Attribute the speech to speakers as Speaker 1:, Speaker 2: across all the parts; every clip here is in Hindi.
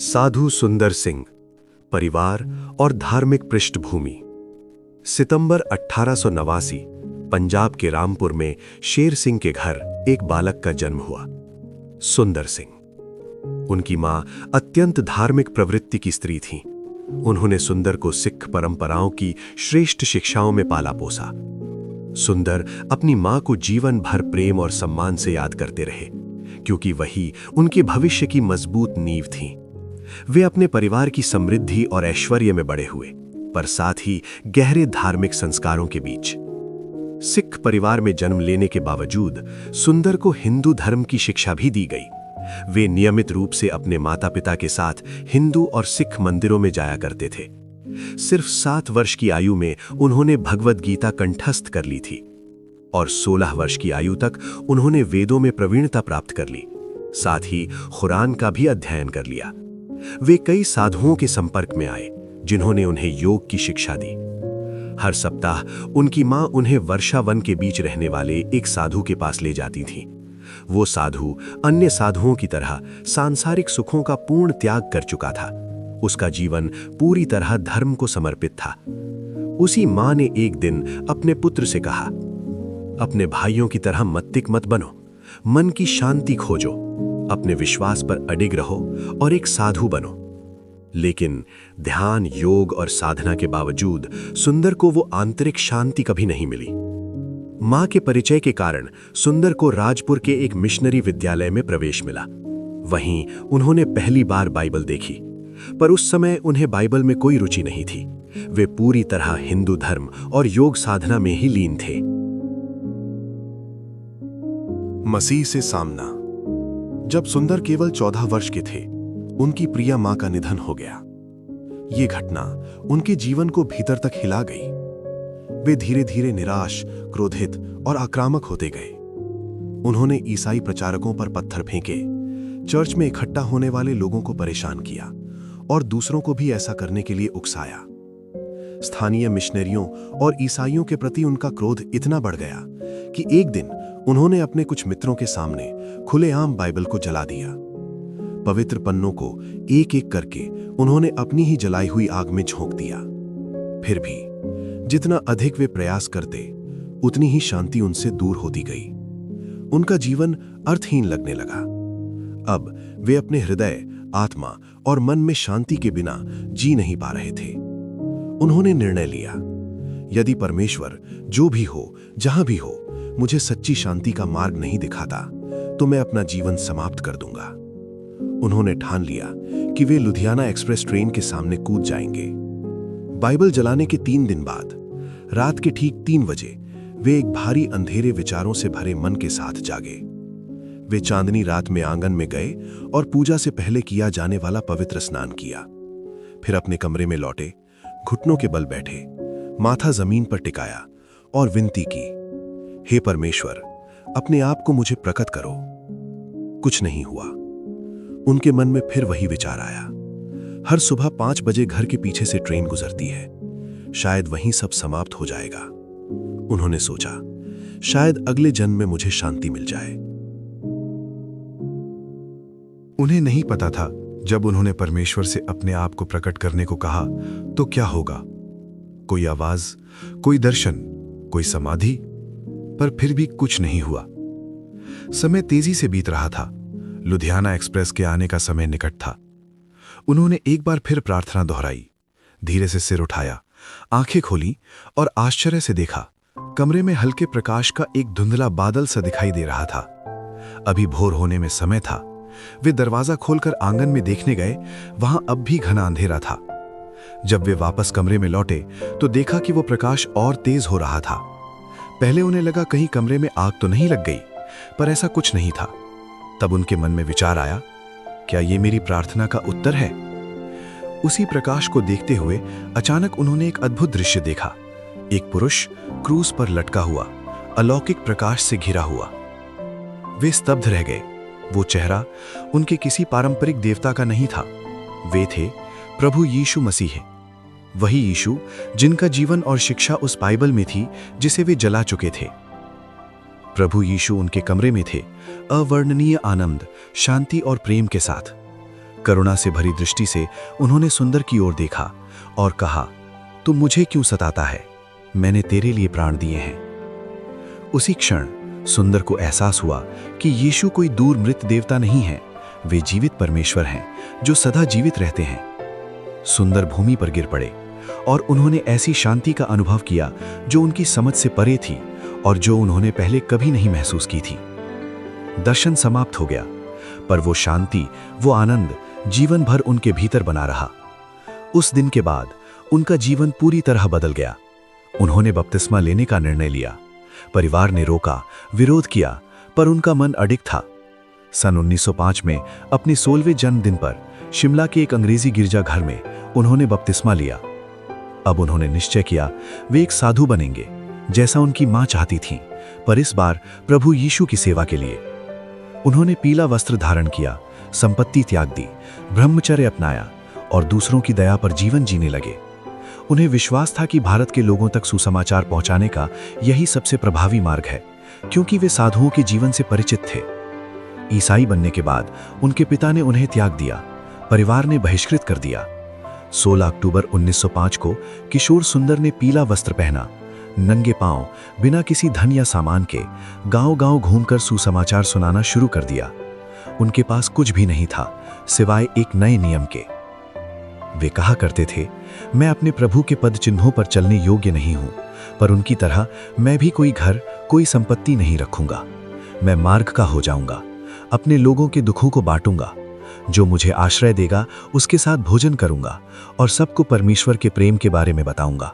Speaker 1: साधु सुंदर सिंह, परिवार और धार्मिक पृष्ठभूमि। सितंबर 1889 पंजाब के रामपुर में शेर सिंह के घर एक बालक का जन्म हुआ, सुंदर सिंह। उनकी मां अत्यंत धार्मिक प्रवृत्ति की स्त्री थीं। उन्होंने सुंदर को सिख परंपराओं की श्रेष्ठ शिक्षाओं में पाला पोसा। सुंदर अपनी मां को जीवन भर प्रेम और सम्मान से याद करते रहे, क्योंकि वही उनके भविष्य की मजबूत नींव थीं। वे अपने परिवार की समृद्धि और ऐश्वर्य में बड़े हुए, पर साथ ही गहरे धार्मिक संस्कारों के बीच। सिख परिवार में जन्म लेने के बावजूद सुंदर को हिंदू धर्म की शिक्षा भी दी गई। वे नियमित रूप से अपने माता पिता के साथ हिंदू और सिख मंदिरों में जाया करते थे। सिर्फ 7 वर्ष की आयु में उन्होंने भगवद गीता कंठस्थ कर ली थी और 16 वर्ष की आयु तक उन्होंने वेदों में प्रवीणता प्राप्त कर ली। साथ ही कुरान का भी अध्ययन कर लिया। वे कई साधुओं के संपर्क में आए, जिन्होंने उन्हें योग की शिक्षा दी। हर सप्ताह उनकी मां उन्हें वर्षावन के बीच रहने वाले एक साधु के पास ले जाती थीं। वो साधु अन्य साधुओं की तरह सांसारिक सुखों का पूर्ण त्याग कर चुका था। उसका जीवन पूरी तरह धर्म को समर्पित था। उसी मां ने एक दिन अपने पुत्र से कहा, अपने भाइयों की तरह मत्तिक मत बनो, मन की शांति खोजो, अपने विश्वास पर अडिग रहो और एक साधु बनो। लेकिन ध्यान, योग और साधना के बावजूद सुंदर को वो आंतरिक शांति कभी नहीं मिली। मां के परिचय के कारण सुंदर को राजपुर के एक मिशनरी विद्यालय में प्रवेश मिला। वहीं उन्होंने पहली बार बाइबल देखी, पर उस समय उन्हें बाइबल में कोई रुचि नहीं थी। वे पूरी तरह हिंदू धर्म और योग साधना में ही लीन थे।
Speaker 2: मसीह से सामना। जब सुंदर केवल 14 वर्ष के थे, उनकी प्रिय मां का निधन हो गया। ये घटना उनके जीवन को भीतर तक हिला गई। वे धीरे धीरे निराश, क्रोधित और आक्रामक होते गए। उन्होंने ईसाई प्रचारकों पर पत्थर फेंके, चर्च में इकट्ठा होने वाले लोगों को परेशान किया और दूसरों को भी ऐसा करने के लिए उकसाया। स्थानीय मिशनरियों और ईसाइयों के प्रति उनका क्रोध इतना बढ़ गया कि एक दिन उन्होंने अपने कुछ मित्रों के सामने खुलेआम बाइबल को जला दिया। पवित्र पन्नों को एक एक करके उन्होंने अपनी ही जलाई हुई आग में झोंक दिया। फिर भी जितना अधिक वे प्रयास करते, उतनी ही शांति उनसे दूर होती गई। उनका जीवन अर्थहीन लगने लगा। अब वे अपने हृदय, आत्मा और मन में शांति के बिना जी नहीं पा रहे थे। उन्होंने निर्णय लिया, यदि परमेश्वर जो भी हो, जहां भी हो, मुझे सच्ची शांति का मार्ग नहीं दिखाता, तो मैं अपना जीवन समाप्त कर दूंगा। उन्होंने ठान लिया कि वे लुधियाना एक्सप्रेस ट्रेन के सामने कूद जाएंगे। बाइबल जलाने के 3 दिन बाद रात के ठीक 3 बजे वे एक भारी अंधेरे विचारों से भरे मन के साथ जागे। वे चांदनी रात में आंगन में गए और पूजा से पहले किया जाने वाला पवित्र स्नान किया। फिर अपने कमरे में लौटे, घुटनों के बल बैठे, माथा जमीन पर टिकाया और विनती की, हे परमेश्वर, अपने आप को मुझे प्रकट करो। कुछ नहीं हुआ। उनके मन में फिर वही विचार आया, हर सुबह 5 बजे घर के पीछे से ट्रेन गुजरती है, शायद वहीं सब समाप्त हो जाएगा। उन्होंने सोचा, शायद अगले जन्म में मुझे शांति मिल जाए।
Speaker 3: उन्हें नहीं पता था, जब उन्होंने परमेश्वर से अपने आप को प्रकट करने को कहा तो क्या होगा। कोई आवाज, कोई दर्शन, कोई समाधि, पर फिर भी कुछ नहीं हुआ। समय तेजी से बीत रहा था। लुधियाना एक्सप्रेस के आने का समय निकट था। उन्होंने एक बार फिर प्रार्थना दोहराई, धीरे से सिर उठाया, आंखें खोली और आश्चर्य से देखा, कमरे में हल्के प्रकाश का एक धुंधला बादल सा दिखाई दे रहा था। अभी भोर होने में समय था। वे दरवाजा खोलकर आंगन में देखने गए, वहां अब भी घना अंधेरा था। जब वे वापस कमरे में लौटे तो देखा कि वो प्रकाश और तेज हो रहा था। पहले उन्हें लगा कहीं कमरे में आग तो नहीं लग गई, पर ऐसा कुछ नहीं था। तब उनके मन में विचार आया, क्या ये मेरी प्रार्थना का उत्तर है? उसी प्रकाश को देखते हुए अचानक उन्होंने एक अद्भुत दृश्य देखा। एक पुरुष क्रूस पर लटका हुआ, अलौकिक प्रकाश से घिरा हुआ। वे स्तब्ध रह गए। वो चेहरा उनके किसी पारंपरिक देवता का नहीं था। वे थे प्रभु यीशु मसीह, वही यीशु जिनका जीवन और शिक्षा उस बाइबल में थी जिसे वे जला चुके थे। प्रभु यीशु उनके कमरे में थे, अवर्णनीय आनंद, शांति और प्रेम के साथ। करुणा से भरी दृष्टि से उन्होंने सुंदर की ओर देखा और कहा, तू मुझे क्यों सताता है? मैंने तेरे लिए प्राण दिए हैं। उसी क्षण सुंदर को एहसास हुआ कि यीशु कोई दूर मृत देवता नहीं है, वे जीवित परमेश्वर हैं जो सदा जीवित रहते हैं। सुंदर भूमि पर गिर पड़े और उन्होंने ऐसी शांति का अनुभव किया जो उनकी समझ से परे थी और जो उन्होंने पहले कभी नहीं महसूस की थी। दर्शन समाप्त हो गया, पर वो शांति, वो आनंद जीवन भर उनके भीतर बना रहा। उस दिन के बाद उनका जीवन पूरी तरह बदल गया। उन्होंने बपतिस्मा लेने का निर्णय लिया। परिवार ने रोका, विरोध किया, पर उनका मन अडिग था। सन 1905 में अपने 16वें जन्मदिन पर शिमला के एक अंग्रेजी गिरजाघर में उन्होंने बपतिस्मा लिया। अब उन्होंने निश्चय किया वे एक साधु बनेंगे, जैसा उनकी मां चाहती थीं, पर इस बार प्रभु यीशु की सेवा के लिए। उन्होंने पीला वस्त्र धारण किया, संपत्ति त्याग दी, ब्रह्मचर्य अपनाया और दूसरों की दया पर जीवन जीने लगे। उन्हें विश्वास था कि भारत के लोगों तक सुसमाचार पहुंचाने का यही सबसे प्रभावी मार्ग है, क्योंकि वे साधुओं के जीवन से परिचित थे। ईसाई बनने के बाद उनके पिता ने उन्हें त्याग दिया, परिवार ने बहिष्कृत कर दिया। 16 अक्टूबर 1905 को किशोर सुंदर ने पीला वस्त्र पहना, नंगे पांव, बिना किसी धन या सामान के गांव-गांव घूमकर सुसमाचार सुनाना शुरू कर दिया। उनके पास कुछ भी नहीं था सिवाय एक नए नियम के। वे कहा करते थे, मैं अपने प्रभु के पद चिन्हों पर चलने योग्य नहीं हूं, पर उनकी तरह मैं भी कोई घर, कोई संपत्ति नहीं रखूंगा। मैं मार्ग का हो जाऊंगा, अपने लोगों के दुखों को बांटूंगा, जो मुझे आश्रय देगा उसके साथ भोजन करूंगा और सबको परमेश्वर के प्रेम के बारे में बताऊंगा।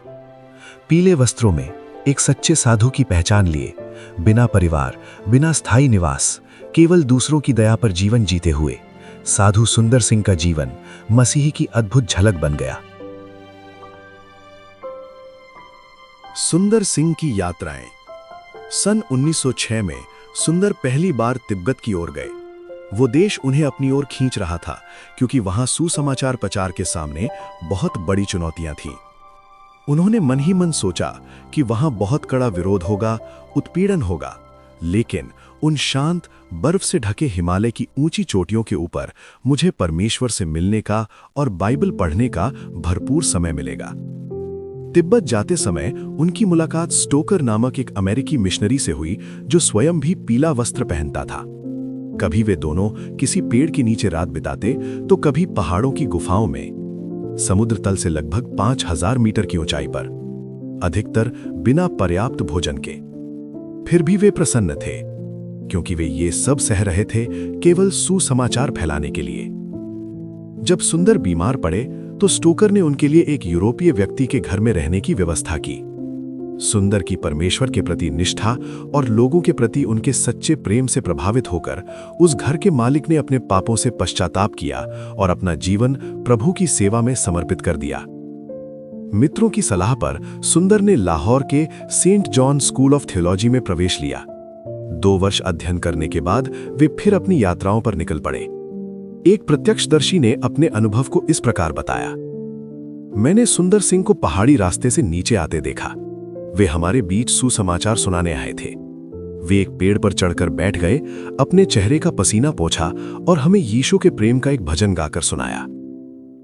Speaker 3: पीले वस्त्रों में एक सच्चे साधु की पहचान लिए, बिना परिवार, बिना स्थायी निवास, केवल दूसरों की दया पर जीवन जीते हुए साधु सुंदर सिंह का जीवन मसीह की अद्भुत झलक बन गया।
Speaker 2: सुंदर सिंह की यात्राएं। सन 1906 में सुंदर पहली बार तिब्बत की ओर गए। वो देश उन्हें अपनी ओर खींच रहा था, क्योंकि वहां सुसमाचार प्रचार के सामने बहुत बड़ी चुनौतियां थीं। उन्होंने मन ही मन सोचा कि वहां बहुत कड़ा विरोध होगा, उत्पीड़न होगा, लेकिन उन शांत, बर्फ से ढके हिमालय की ऊंची चोटियों के ऊपर मुझे परमेश्वर से मिलने का और बाइबल पढ़ने का भरपूर समय मिलेगा। तिब्बत जाते समय उनकी मुलाकात स्टोकर नामक एक अमेरिकी मिशनरी से हुई, जो स्वयं भी पीला वस्त्र पहनता था। कभी वे दोनों किसी पेड़ के नीचे रात बिताते, तो कभी पहाड़ों की गुफाओं में, समुद्र तल से लगभग 5000 मीटर की ऊंचाई पर, अधिकतर बिना पर्याप्त भोजन के। फिर भी वे प्रसन्न थे, क्योंकि वे ये सब सह रहे थे केवल सुसमाचार फैलाने के लिए। जब सुंदर बीमार पड़े तो स्टोकर ने उनके लिए एक यूरोपीय व्यक्ति के घर में रहने की व्यवस्था की। सुंदर की परमेश्वर के प्रति निष्ठा और लोगों के प्रति उनके सच्चे प्रेम से प्रभावित होकर उस घर के मालिक ने अपने पापों से पश्चाताप किया और अपना जीवन प्रभु की सेवा में समर्पित कर दिया। मित्रों की सलाह पर सुंदर ने लाहौर के saint John school of theology में प्रवेश लिया। 2 वर्ष अध्ययन करने के बाद वे फिर अपनी यात्राओं पर निकल पड़े। एक प्रत्यक्षदर्शी ने अपने अनुभव को इस प्रकार बताया, मैंने सुंदर सिंह को पहाड़ी रास्ते से नीचे आते देखा। वे हमारे बीच सुसमाचार सुनाने आए थे। वे एक पेड़ पर चढ़कर बैठ गए, अपने चेहरे का पसीना पोंछा और हमें यीशु के प्रेम का एक भजन गाकर सुनाया।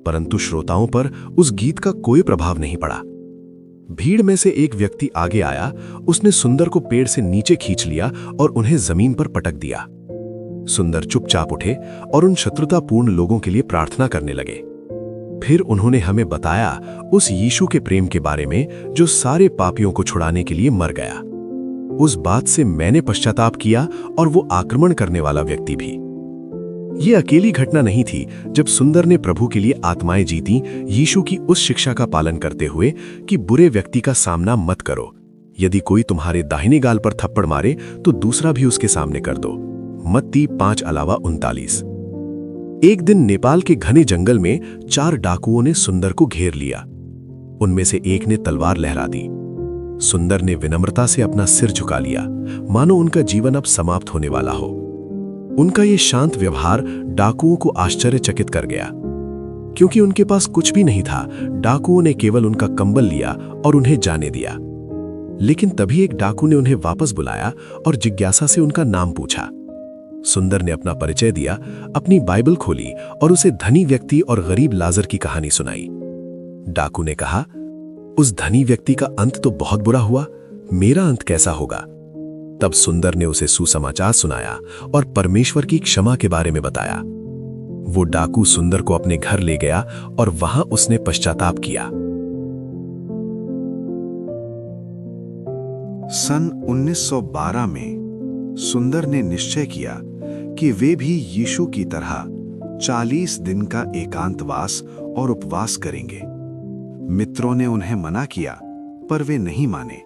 Speaker 2: परंतु श्रोताओं पर उस गीत का कोई प्रभाव नहीं पड़ा। भीड़ में से एक व्यक्ति आगे आया, उसने सुंदर को पेड़ से नीचे खींच लिया और उन्हें जमीन पर पटक दिया। सुंदर चुपचाप उठे और उन शत्रुतापूर्ण लोगों के लिए प्रार्थना करने लगे। फिर उन्होंने हमें बताया उस यीशु के प्रेम के बारे में, जो सारे पापियों को छुड़ाने के लिए मर गया। उस बात से मैंने पश्चाताप किया और वो आक्रमण करने वाला व्यक्ति भी। ये अकेली घटना नहीं थी जब सुंदर ने प्रभु के लिए आत्माएं जीती, यीशु की उस शिक्षा का पालन करते हुए कि बुरे व्यक्ति का सामना मत करो। यदि कोई तुम्हारे दाहिने गाल पर थप्पड़ मारे तो दूसरा भी उसके सामने कर दो। मत्ती 5:39। एक दिन नेपाल के घने जंगल में 4 डाकुओं ने सुंदर को घेर लिया। उनमें से एक ने तलवार लहरा दी। सुंदर ने विनम्रता से अपना सिर झुका लिया, मानो उनका जीवन अब समाप्त होने वाला हो। उनका ये शांत व्यवहार डाकुओं को आश्चर्यचकित कर गया। क्योंकि उनके पास कुछ भी नहीं था, डाकुओं ने केवल उनका कंबल लिया और उन्हें जाने दिया। लेकिन तभी एक डाकू ने उन्हें वापस बुलाया और जिज्ञासा से उनका नाम पूछा।
Speaker 1: सुंदर ने अपना परिचय दिया, अपनी बाइबल खोली और उसे धनी व्यक्ति और गरीब लाजर की कहानी सुनाई। डाकू ने कहा, उस धनी व्यक्ति का अंत तो बहुत बुरा हुआ, मेरा अंत कैसा होगा? तब सुंदर ने उसे सुसमाचार सुनाया और परमेश्वर की क्षमा के बारे में बताया। वो डाकू सुंदर को अपने घर ले गया और वहां उसने पश्चाताप किया।
Speaker 3: सन 1912 में सुंदर ने निश्चय किया कि वे भी यीशु की तरह 40 दिन का एकांतवास और उपवास करेंगे। मित्रों ने उन्हें मना किया, पर वे नहीं माने।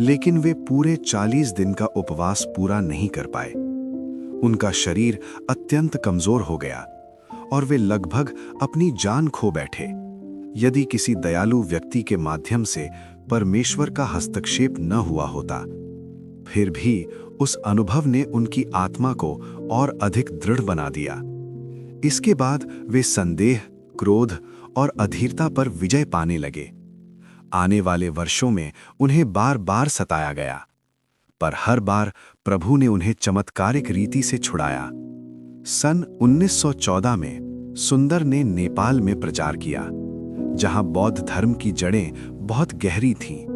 Speaker 3: लेकिन वे पूरे 40 दिन का उपवास पूरा नहीं कर पाए। उनका शरीर अत्यंत कमजोर हो गया और वे लगभग अपनी जान खो बैठे। यदि किसी दयालु व्यक्ति के माध्यम से परमेश्वर का हस्तक्षेप न हुआ होता, फिर भी उस अनुभव ने उनकी आत्मा को और अधिक दृढ़ बना दिया। इसके बाद वे संदेह, क्रोध और अधीरता पर विजय पाने लगे। आने वाले वर्षों में उन्हें बार बार सताया गया, पर हर बार प्रभु ने उन्हें चमत्कारिक रीति से छुड़ाया। सन 1914 में सुंदर ने नेपाल में प्रचार किया, जहां बौद्ध धर्म की जड़ें बहुत गहरी थीं।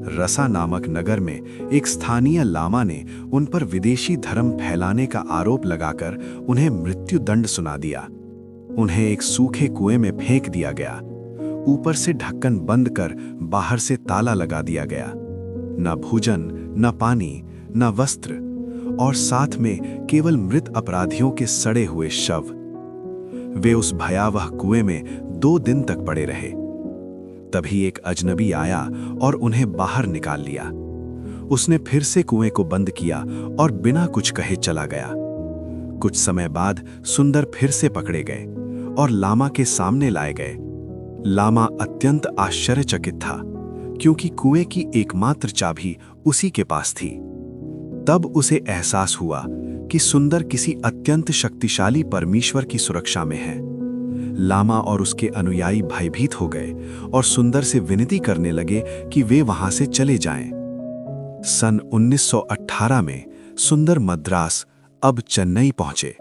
Speaker 3: रसा नामक नगर में एक स्थानीय लामा ने उन पर विदेशी धर्म फैलाने का आरोप लगाकर उन्हें मृत्यु दंड सुना दिया। उन्हें एक सूखे कुएं में फेंक दिया गया। ऊपर से ढक्कन बंद कर बाहर से ताला लगा दिया गया। न भोजन, न पानी, न वस्त्र, और साथ में केवल मृत अपराधियों के सड़े हुए शव। वे उस भयावह कुएं में 2 दिन तक पड़े रहे। तभी एक अजनबी आया और उन्हें बाहर निकाल लिया। उसने फिर से कुएं को बंद किया और बिना कुछ कहे चला गया। कुछ समय बाद सुंदर फिर से पकड़े गए और लामा के सामने लाए गए। लामा अत्यंत आश्चर्यचकित था, क्योंकि कुएं की एकमात्र चाबी उसी के पास थी। तब उसे एहसास हुआ कि सुंदर किसी अत्यंत शक्तिशाली परमेश्वर की सुरक्षा में है। लामा और उसके अनुयायी भयभीत हो गए और सुंदर से विनती करने लगे कि वे वहां से चले जाएं। सन 1918 में सुंदर मद्रास, अब चेन्नई पहुंचे।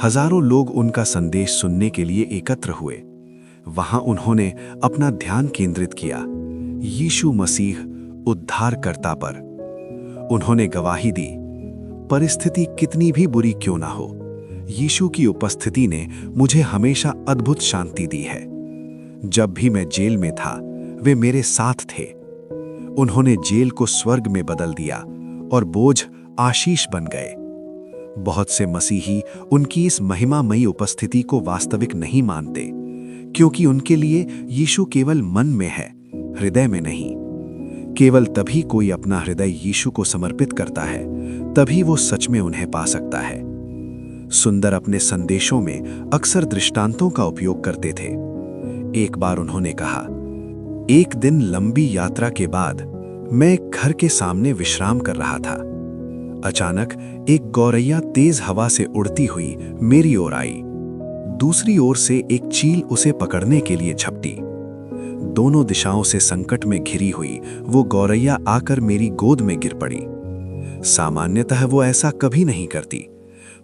Speaker 3: हजारों लोग उनका संदेश सुनने के लिए एकत्र हुए। वहां उन्होंने अपना ध्यान केंद्रित किया यीशु मसीह उद्धारकर्ता पर। उन्होंने गवाही दी, परिस्थिति कितनी भी बुरी क्यों ना हो, यीशु की उपस्थिति ने मुझे हमेशा अद्भुत शांति दी है। जब भी मैं जेल में था, वे मेरे साथ थे। उन्होंने जेल को स्वर्ग में बदल दिया और बोझ आशीष बन गए। बहुत से मसीही उनकी इस महिमामयी उपस्थिति को वास्तविक नहीं मानते, क्योंकि उनके लिए यीशु केवल मन में है, हृदय में नहीं। केवल तभी कोई अपना हृदय यीशु को समर्पित करता है, तभी वो सच में उन्हें पा सकता है। सुंदर अपने संदेशों में अक्सर दृष्टांतों का उपयोग करते थे। एक बार उन्होंने कहा, एक दिन लंबी यात्रा के बाद मैं एक घर के सामने विश्राम कर रहा था। अचानक एक गौरैया तेज हवा से उड़ती हुई मेरी ओर आई। दूसरी ओर से एक चील उसे पकड़ने के लिए झपटी। दोनों दिशाओं से संकट में घिरी हुई वो गौरैया आकर मेरी गोद में गिर पड़ी। सामान्यतः वो ऐसा कभी नहीं करती,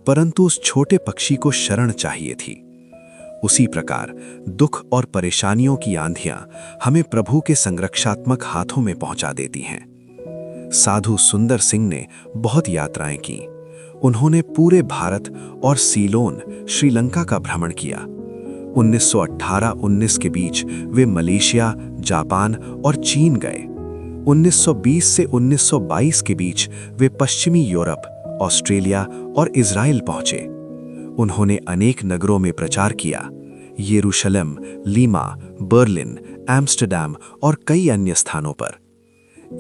Speaker 3: परंतु उस छोटे पक्षी को शरण चाहिए थी। उसी प्रकार दुख और परेशानियों की आंधियां हमें प्रभु के संरक्षात्मक हाथों में पहुंचा देती हैं। साधु सुंदर सिंह ने बहुत यात्राएं की। उन्होंने पूरे भारत और सीलोन, श्रीलंका का भ्रमण किया। 1918-19 के बीच वे मलेशिया, जापान और चीन गए। 1920 से 1922 के बीच वे पश्चिमी यूरोप, ऑस्ट्रेलिया और इज़राइल पहुंचे। उन्होंने अनेक नगरों में प्रचार किया, यरूशलेम, लीमा, बर्लिन, एम्स्टर्डम और कई अन्य स्थानों पर।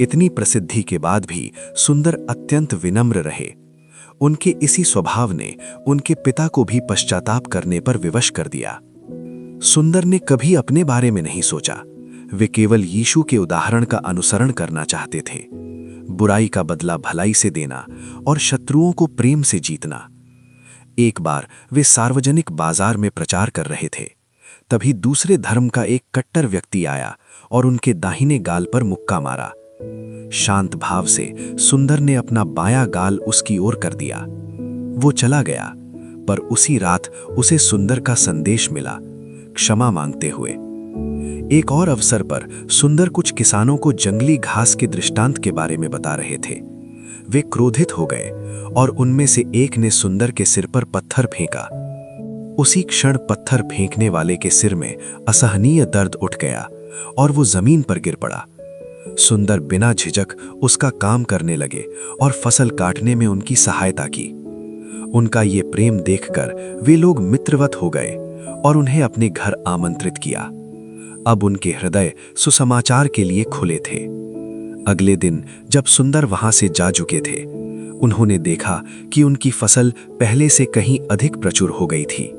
Speaker 3: इतनी प्रसिद्धि के बाद भी सुंदर अत्यंत विनम्र रहे। उनके इसी स्वभाव ने उनके पिता को भी पश्चाताप करने पर विवश कर दिया। सुंदर ने कभी अपने बारे में नहीं सोचा। वे केवल यीशु के उदाहरण का अनुसरण करना चाहते थे, बुराई का बदला भलाई से देना और शत्रुओं को प्रेम से जीतना। एक बार वे सार्वजनिक बाजार में प्रचार कर रहे थे। तभी दूसरे धर्म का एक कट्टर व्यक्ति आया और उनके दाहिने गाल पर मुक्का मारा। शांत भाव से सुंदर ने अपना बायां गाल उसकी ओर कर दिया।
Speaker 1: वो चला गया, पर उसी रात उसे सुंदर का संदेश मिला, क्षमा मांगते हुए। एक और अवसर पर सुंदर कुछ किसानों को जंगली घास के दृष्टांत के बारे में बता रहे थे। वे क्रोधित हो गए और उनमें से एक ने सुंदर के सिर पर पत्थर फेंका। उसी क्षण पत्थर फेंकने वाले के सिर में असहनीय दर्द उठ गया और वो जमीन पर गिर पड़ा। सुंदर बिना झिझक उसका काम करने लगे और फसल काटने में उनकी सहायता की। उनका ये प्रेम देखकर वे लोग मित्रवत हो गए और उन्हें अपने घर आमंत्रित किया। अब उनके हृदय सुसमाचार के लिए खुले थे। अगले दिन जब सुंदर वहां से जा चुके थे, उन्होंने देखा कि उनकी फसल पहले से कहीं अधिक प्रचुर हो गई थी।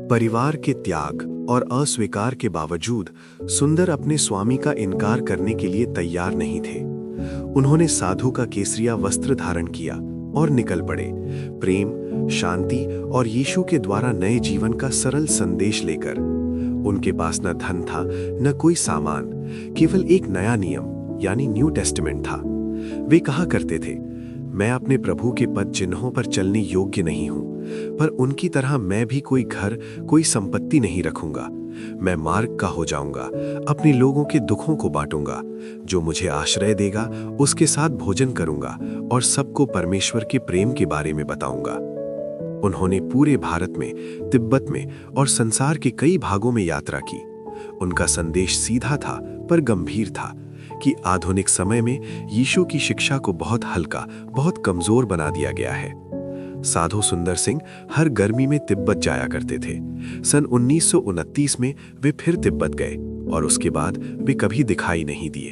Speaker 2: परिवार के त्याग और अस्वीकार के बावजूद सुंदर अपने स्वामी का इनकार करने के लिए तैयार नहीं थे। उन्होंने साधु का केसरिया वस्त्र धारण किया और निकल पड़े, प्रेम, शांति और यीशु के द्वारा नए जीवन का सरल संदेश लेकर। उनके पास न धन था, न कोई सामान, केवल एक नया नियम यानी न्यू टेस्टामेंट था। वे कहा करते थे, मैं अपने प्रभु के पद चिन्हों पर चलने योग्य नहीं हूं, पर उनकी तरह मैं भी कोई घर, कोई संपत्ति नहीं रखूंगा। मैं मार्ग का हो जाऊंगा, अपने लोगों के दुखों को बांटूंगा, जो मुझे आश्रय देगा उसके साथ भोजन करूंगा और सबको परमेश्वर के प्रेम के बारे में बताऊंगा। उन्होंने पूरे भारत में, तिब्बत में और संसार के कई भागों में यात्रा की। उनका संदेश सीधा था पर गंभीर था कि आधुनिक समय में यीशु की शिक्षा को बहुत हल्का, बहुत कमजोर बना दिया गया है। साधु सुंदर सिंह हर गर्मी में तिब्बत जाया करते थे। सन 1929 में वे फिर तिब्बत गए और उसके बाद वे कभी दिखाई नहीं दिए।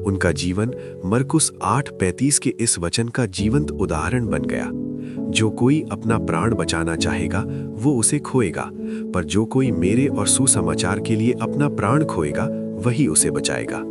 Speaker 2: उनका जीवन मरकुस 8:35 के इस वचन का जीवंत उदाहरण बन गया, जो कोई अपना प्राण बचाना चाहेगा वो उसे खोएगा, पर जो कोई मेरे और सुसमाचार के लिए अपना प्राण खोएगा वही उसे बचाएगा।